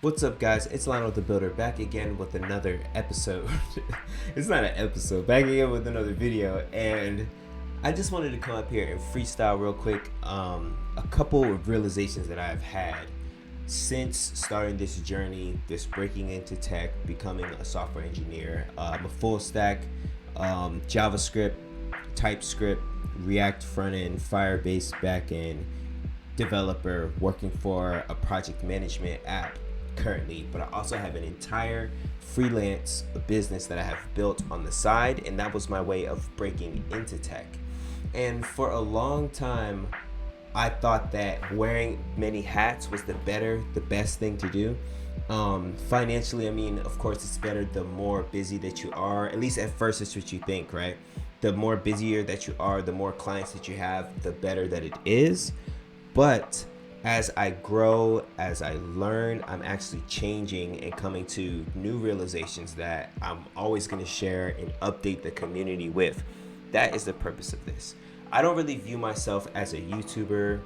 What's up, guys? It's Lionel the Builder back again with another episode. It's not an episode, back again with another video. And I just wanted to come up here and freestyle real quick a couple of realizations that I've had since starting this journey, this breaking into tech, becoming a software engineer. I'm a full stack JavaScript, TypeScript, React front end, Firebase back end developer working for a project management app currently, but I also have an entire freelance business that I have built on the side, and that was my way of breaking into tech. And for a long time, I thought that wearing many hats was the best thing to do. Financially, I mean, of course, it's better the more busy that you are. At least at first, it's what you think, right? The more busier that you are, the more clients that you have, the better that it is. But as I grow, as I learn, I'm actually changing and coming to new realizations that I'm always going to share and update the community with. That is the purpose of this. I don't really view myself as a YouTuber,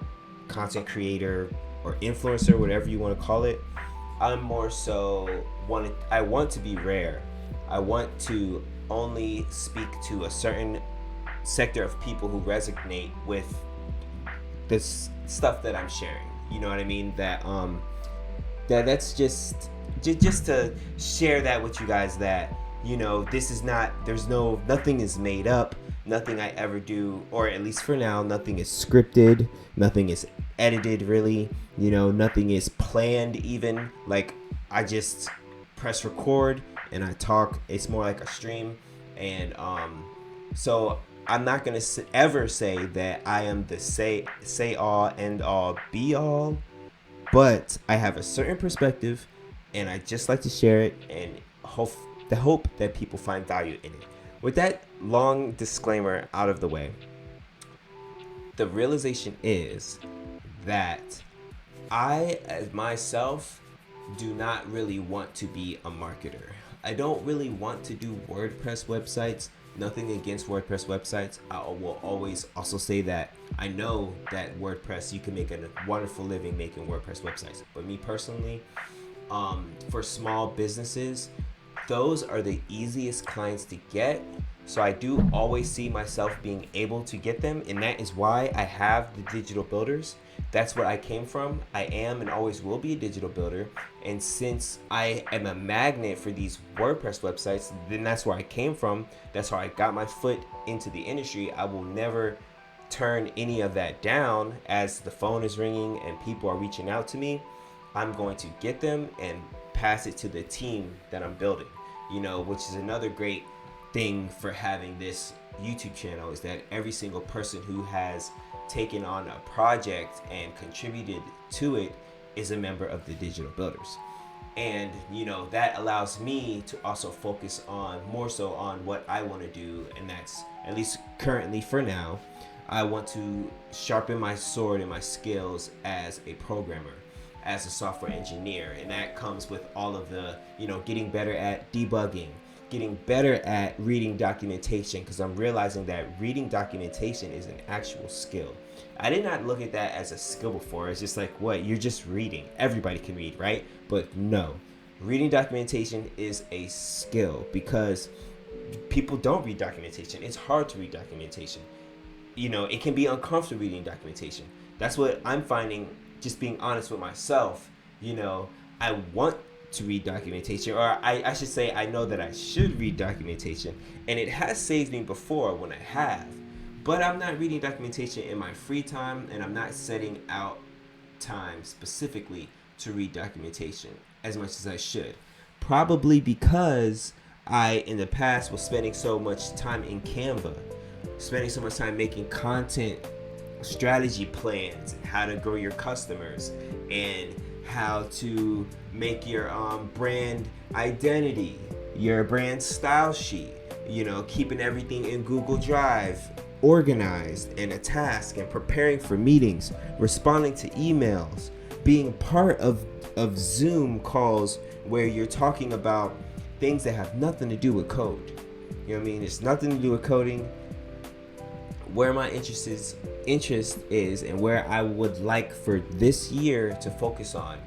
content creator, or influencer, whatever you want to call it. I'm more so I want to be rare. I want to only speak to a certain sector of people who resonate with this stuff that I'm sharing. You know what I mean? That's just to share that with you guys, that this is not, nothing is made up, nothing I ever do, or at least for now, nothing is scripted, nothing is edited really, nothing is planned even. Like, I just press record and I talk. It's more like a stream. And so I'm not gonna ever say that I am the say all, end all, be all, but I have a certain perspective, and I just like to share it and hope that people find value in it. With that long disclaimer out of the way, the realization is that I, as myself, do not really want to be a marketer. I don't really want to do WordPress websites. Nothing against WordPress websites. I will always also say that I know that WordPress, you can make a wonderful living making WordPress websites. But me personally, for small businesses, those are the easiest clients to get. So I do always see myself being able to get them, and that is why I have the digital builders. That's where I came from. I am and always will be a digital builder. And since I am a magnet for these WordPress websites, then that's where I came from. That's how I got my foot into the industry. I will never turn any of that down. As the phone is ringing and people are reaching out to me, I'm going to get them and pass it to the team that I'm building, which is another great thing for having this YouTube channel, is that every single person who has taken on a project and contributed to it is a member of the digital builders. And that allows me to also focus on more so on what I want to do, and that's, at least currently for now, I want to sharpen my sword and my skills as a programmer, as a software engineer. And that comes with all of the getting better at debugging, getting better at reading documentation, because I'm realizing that reading documentation is an actual skill. I did not look at that as a skill before. It's just like, what, you're just reading. Everybody can read, right? But no, reading documentation is a skill, because people don't read documentation. It's hard to read documentation. It can be uncomfortable reading documentation. That's what I'm finding, just being honest with myself. I want to read documentation, or I should say, I know that I should read documentation, and it has saved me before when I have, but I'm not reading documentation in my free time, and I'm not setting out time specifically to read documentation as much as I should, probably because I in the past was spending so much time in Canva, spending so much time making content strategy plans and how to grow your customers and how to make your brand identity, your brand style sheet, keeping everything in Google Drive organized and a task, and preparing for meetings, responding to emails, being part of Zoom calls where you're talking about things that have nothing to do with code. It's nothing to do with coding. Where my interest is and where I would like for this year to focus on,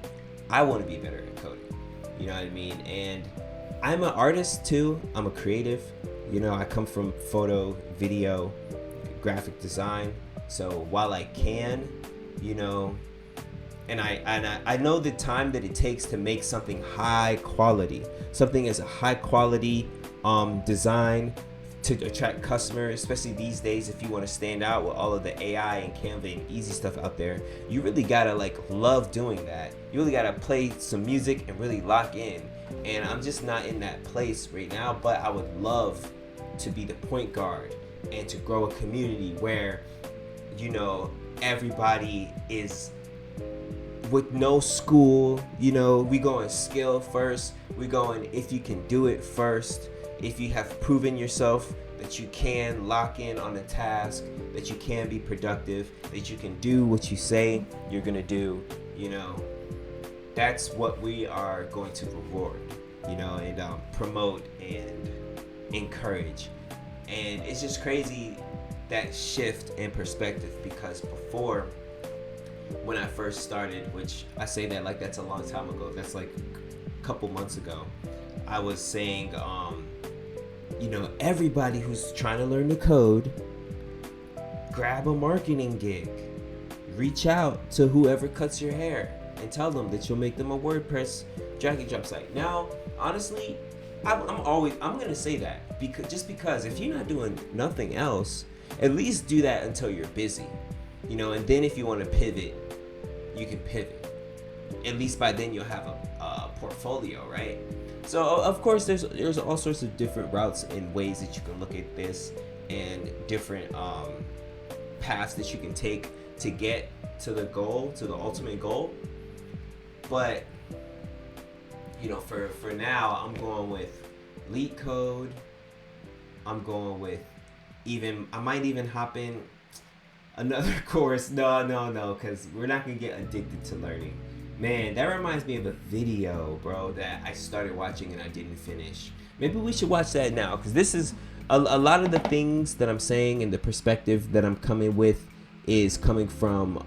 I want to be better at coding. You know what I mean? And I'm an artist too. I'm a creative. You know, I come from photo, video, graphic design. So while I can, you know, and I know the time that it takes to make something high quality, something as a high quality design to attract customers, especially these days. If you want to stand out with all of the AI and Canva and easy stuff out there, you really gotta like love doing that. You really gotta play some music and really lock in. And I'm just not in that place right now, but I would love to be the point guard and to grow a community where, you know, everybody is with no school. You know, we going skill first. We going if you can do it first. If you have proven yourself that you can lock in on a task, that you can be productive, that you can do what you say you're gonna do, you know, that's what we are going to reward, you know, and promote and encourage. And it's just crazy, that shift in perspective, because before, when I first started, which I say that like that's a long time ago, that's like a couple months ago, I was saying, you know, everybody who's trying to learn the code, grab a marketing gig, reach out to whoever cuts your hair and tell them that you'll make them a WordPress drag and drop site. Now, honestly, I'm gonna say that because if you're not doing nothing else, at least do that until you're busy, you know, and then if you want to pivot, you can pivot. At least by then you'll have a portfolio, right? So of course there's all sorts of different routes and ways that you can look at this, and different paths that you can take to get to the goal, to the ultimate goal. But you know, for now, I'm going with lead code. I'm going with I might even hop in another course. No, because we're not gonna get addicted to learning. Man, that reminds me of a video, bro, that I started watching and I didn't finish. Maybe we should watch that now, because this is a lot of the things that I'm saying and the perspective that I'm coming with is coming from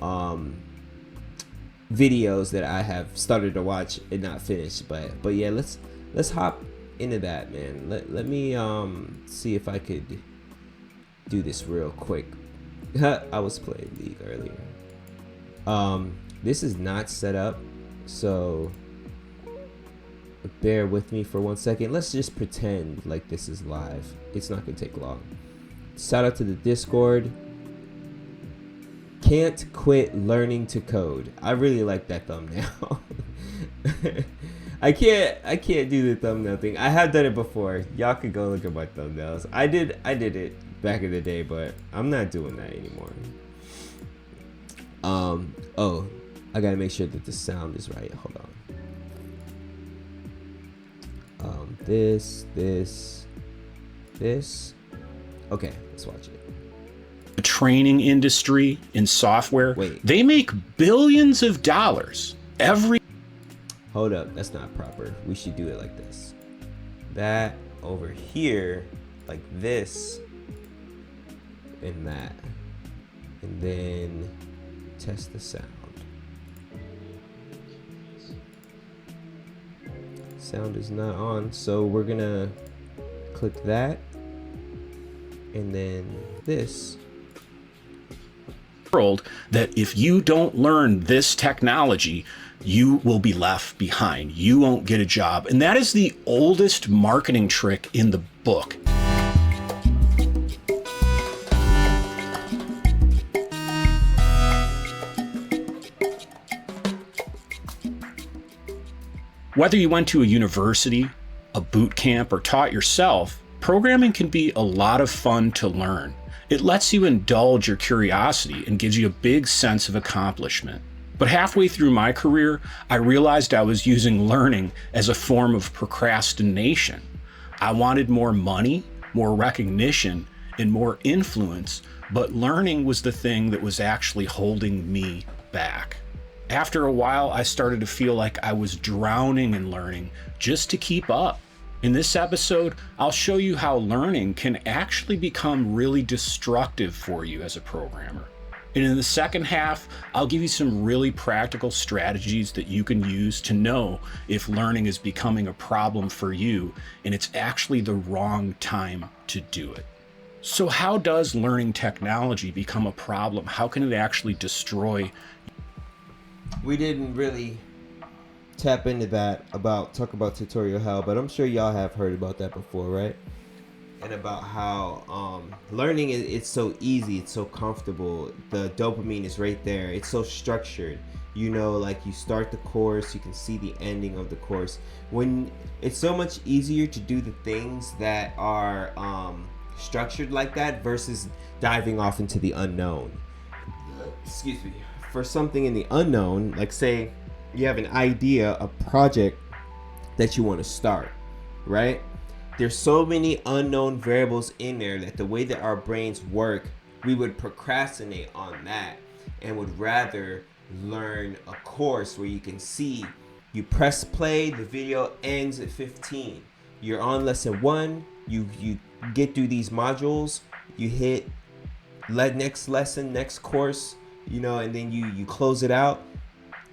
videos that I have started to watch and not finish. But yeah, let's hop into that, man. Let me see if I could do this real quick. I was playing League earlier. This is not set up, so bear with me for 1 second. Let's just pretend like this is live. It's not gonna take long. Shout out to the Discord. Can't quit learning to code. I really like that thumbnail. I can't do the thumbnail thing. I have done it before. Y'all could go look at my thumbnails. I did it back in the day, but I'm not doing that anymore. Oh, I gotta make sure that the sound is right. Hold on. This. Okay, let's watch it. The training industry in software, they make billions of dollars every. Hold up, that's not proper. We should do it like this. That over here, like this, and that, and then test the sound. Sound is not on, so we're gonna click that, and then this. World that if you don't learn this technology, you will be left behind. You won't get a job. And that is the oldest marketing trick in the book. Whether you went to a university, a boot camp, or taught yourself, programming can be a lot of fun to learn. It lets you indulge your curiosity and gives you a big sense of accomplishment. But halfway through my career, I realized I was using learning as a form of procrastination. I wanted more money, more recognition, and more influence, but learning was the thing that was actually holding me back. After a while, I started to feel like I was drowning in learning just to keep up. In this episode, I'll show you how learning can actually become really destructive for you as a programmer. And in the second half, I'll give you some really practical strategies that you can use to know if learning is becoming a problem for you and it's actually the wrong time to do it. So how does learning technology become a problem? How can it actually destroy? We didn't really tap into that talk about tutorial hell, but I'm sure y'all have heard about that before, right? And about how learning it's so easy, it's so comfortable. The dopamine is right there. It's so structured. You know, like you start the course, you can see the ending of the course. When it's so much easier to do the things that are structured like that versus diving off into the unknown. Excuse me. For something in the unknown, like say you have an idea, a project that you want to start, right? There's so many unknown variables in there that the way that our brains work, we would procrastinate on that and would rather learn a course where you can see, you press play, the video ends at 15. You're on lesson 1, you get through these modules, you hit next lesson, next course, you know, and then you close it out.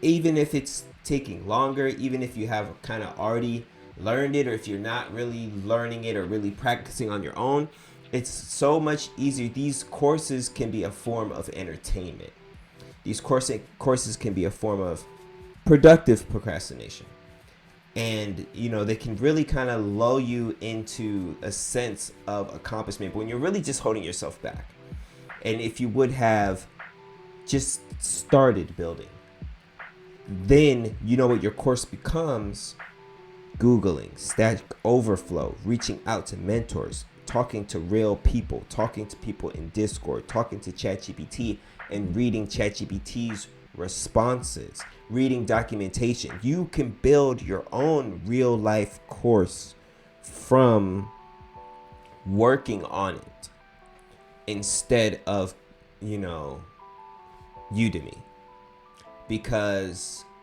Even if it's taking longer, even if you have kind of already learned it, or if you're not really learning it or really practicing on your own, it's so much easier. These courses can be a form of entertainment. These courses can be a form of productive procrastination. And, you know, they can really kind of lull you into a sense of accomplishment when you're really just holding yourself back. And if you would have just started building, then you know what your course becomes: Googling, Stack Overflow, reaching out to mentors, talking to real people, talking to people in Discord, talking to ChatGPT and reading ChatGPT's responses, reading documentation. You can build your own real life course from working on it instead of, you know, Udemy.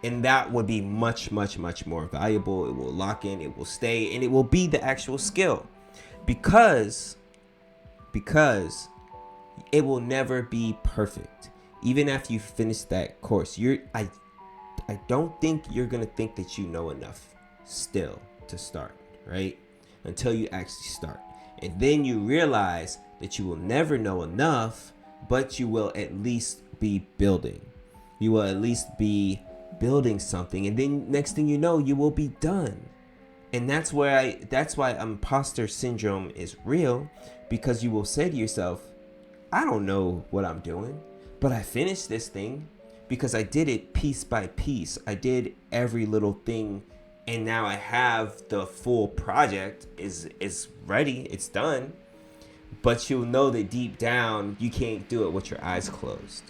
And that would be much, much, much more valuable. It will lock in, it will stay, and it will be the actual skill. Because it will never be perfect. Even after you finish that course, I don't think you're gonna think that you know enough still to start, right? Until you actually start. And then you realize that you will never know enough, but you will at least be building. You will at least be building something, and then next thing you know, you will be done. And that's why imposter syndrome is real, because you will say to yourself, I don't know what I'm doing, but I finished this thing because I did it piece by piece. I did every little thing, and now I have the full project is ready, it's done. But you'll know that deep down you can't do it with your eyes closed.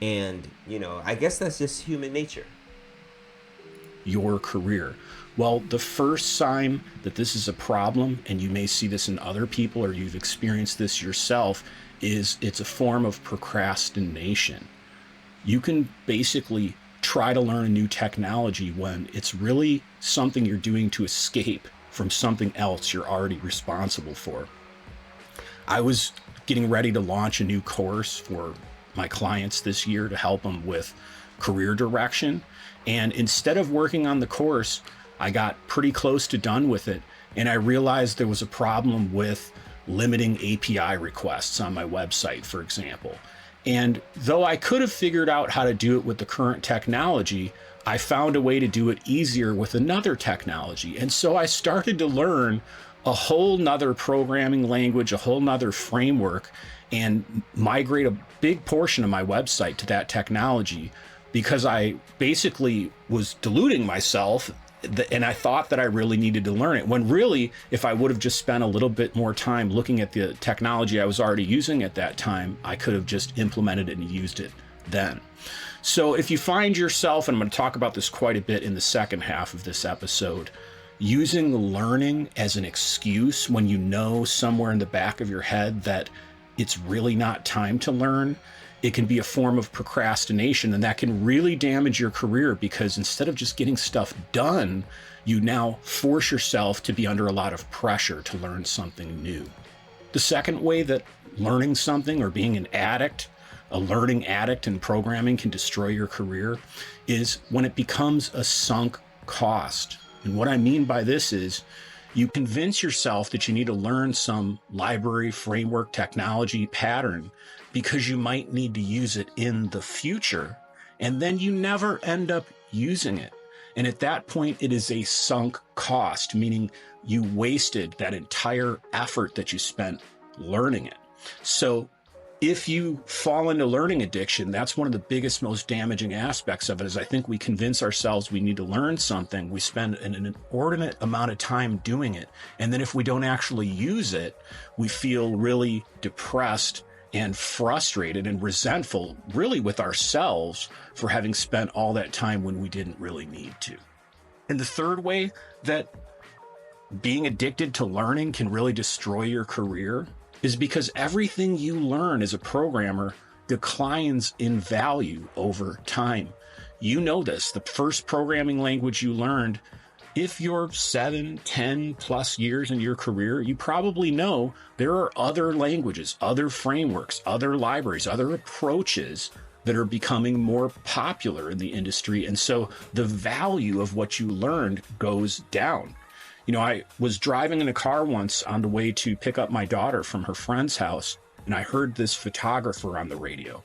And, you know, I guess that's just human nature. Your career. Well, the first sign that this is a problem, and you may see this in other people or you've experienced this yourself, is it's a form of procrastination. You can basically try to learn a new technology when it's really something you're doing to escape from something else you're already responsible for. I was getting ready to launch a new course for my clients this year to help them with career direction. And instead of working on the course, I got pretty close to done with it. And I realized there was a problem with limiting API requests on my website, for example. And though I could have figured out how to do it with the current technology, I found a way to do it easier with another technology. And so I started to learn a whole nother programming language, a whole nother framework, and migrate a big portion of my website to that technology, because I basically was deluding myself and I thought that I really needed to learn it, when really, if I would have just spent a little bit more time looking at the technology I was already using at that time, I could have just implemented it and used it then. So if you find yourself, and I'm going to talk about this quite a bit in the second half of this episode, using learning as an excuse when you know somewhere in the back of your head that it's really not time to learn, it can be a form of procrastination, and that can really damage your career, because instead of just getting stuff done, you now force yourself to be under a lot of pressure to learn something new. The second way that learning something or being an addict a learning addict and programming can destroy your career is when it becomes a sunk cost. And what I mean by this is you convince yourself that you need to learn some library, framework, technology, pattern because you might need to use it in the future. And then you never end up using it. And at that point, it is a sunk cost, meaning you wasted that entire effort that you spent learning it. So if you fall into learning addiction, that's one of the biggest, most damaging aspects of it is I think we convince ourselves we need to learn something. We spend an inordinate amount of time doing it. And then if we don't actually use it, we feel really depressed and frustrated and resentful, really with ourselves for having spent all that time when we didn't really need to. And the third way that being addicted to learning can really destroy your career is because everything you learn as a programmer declines in value over time. You know this. The first programming language you learned, if you're 7, 10 plus years in your career, you probably know there are other languages, other frameworks, other libraries, other approaches that are becoming more popular in the industry. And so the value of what you learned goes down. You know, I was driving in a car once on the way to pick up my daughter from her friend's house, and I heard this photographer on the radio.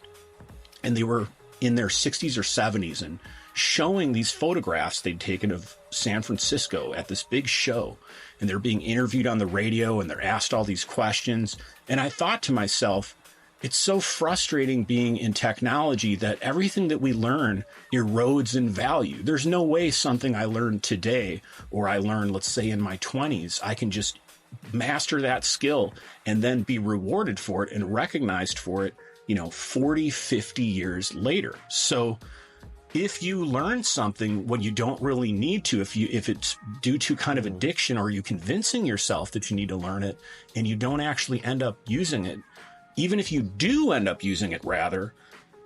And they were in their 60s or 70s and showing these photographs they'd taken of San Francisco at this big show. And they're being interviewed on the radio and they're asked all these questions. And I thought to myself, it's so frustrating being in technology that everything that we learn erodes in value. There's no way something I learned today or I learned, let's say in my 20s, I can just master that skill and then be rewarded for it and recognized for it, 40, 50 years later. So if you learn something when you don't really need to, if it's due to kind of addiction or you convincing yourself that you need to learn it and you don't actually end up using it, even if you do end up using it, rather,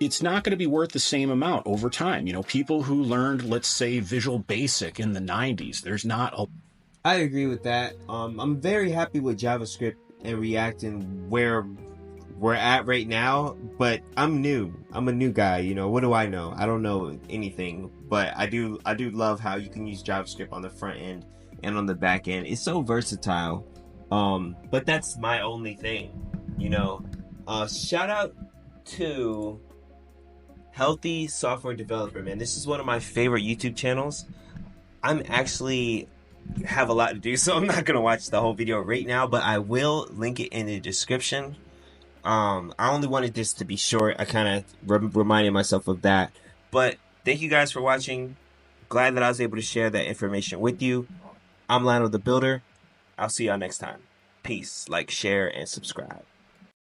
it's not going to be worth the same amount over time. People who learned, let's say, Visual Basic in the 90s, there's not a... I agree with that. I'm very happy with JavaScript and React and where we're at right now, but I'm new. I'm a new guy, what do I know? I don't know anything, but I do love how you can use JavaScript on the front end and on the back end. It's so versatile. But that's my only thing, shout out to Healthy Software Developer, man. This is one of my favorite YouTube channels. I'm actually have a lot to do, so I'm not going to watch the whole video right now, but I will link it in the description. I only wanted this to be short. I kind of reminded myself of that. But thank you guys for watching. Glad that I was able to share that information with you. I'm Lionel the Builder. I'll see y'all next time. Peace. Like, share, and subscribe.